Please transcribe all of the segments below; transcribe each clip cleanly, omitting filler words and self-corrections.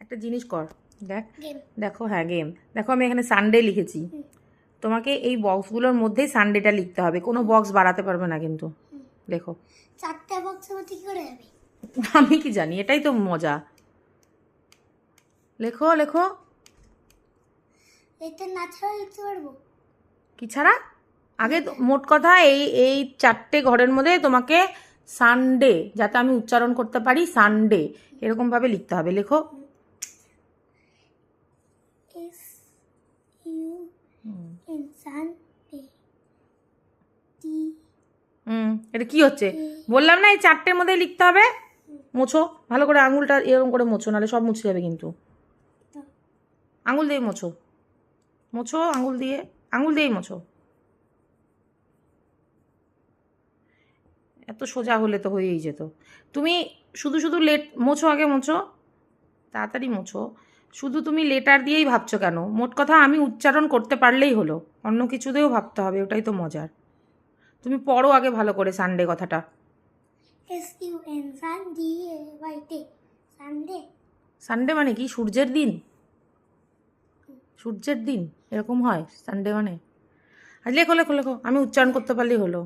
একটা জিনিস কর, দেখ গেম। দেখো, হ্যাঁ গেম। দেখো আমি এখানে সানডে লিখেছি, তোমাকে এই বক্সগুলোর মধ্যেই সানডেটা লিখতে হবে, কোনো বক্স বাড়াতে পারবে না কিন্তু। দেখো 4টা বক্সের মধ্যে কি করে হবে? আমি কি জানি, এটাই তো মজা। লেখো লেখো। এতে না ছাড়া লিখতে পারবো? কি ছাড়া? আগে মোট কথা এই এই 4টে ঘরের মধ্যে তোমাকে সানডে, যাতে আমি উচ্চারণ করতে পারি সানডে, এরকম ভাবে লিখতে হবে। লেখো। এস ইউ এন সান পে টি। এটা কি হচ্ছে? বললাম না এই 4টের মধ্যে লিখতে হবে। মোছো ভালো করে, আঙুলটা এরকম করে মোছো, নাহলে সব মুছে যাবে কিন্তু। আঙুল দিয়ে মোছো, মোছো আঙুল দিয়ে, আঙুল দিয়েই মোছো। এত সোজা হলে তো হয়েই যেত। তুমি শুধু শুধু মোছো, আগে মোছো, তাড়াতাড়ি মোছো। শুধু তুমি লেটার দিয়েই ভাবছো কেন? মোট কথা আমি উচ্চারণ করতে পারলেই হলো, অন্য কিছু দিয়েও ভাবতে হবে, ওটাই তো মজার। তুমি পড়ো আগে ভালো করে সানডে কথাটা। S U N sun D A Y তে সানডে। সানডে মানে কি? সূর্যের দিন? সূর্যের দিন এরকম হয় সানডে মানে? আর লেখো লেখো লেখো, আমি উচ্চারণ করতে পারলেই হলো।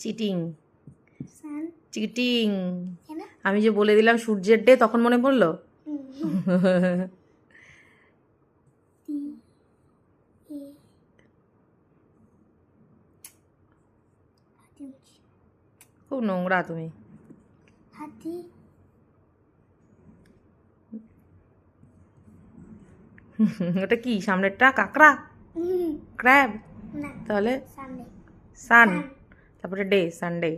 চিটিং, সান চিটিং। কেন? আমি যে বলে দিলাম সূর্যের ডে, তখন মনে পড়লো? টি এ খুব নোংরা তুমি। হাতি। ওটা কি সামনেরটা? কাকড়া? ক্র্যাব? না, তাহলে সানডে। সান, তারপরে ডে, সানডে।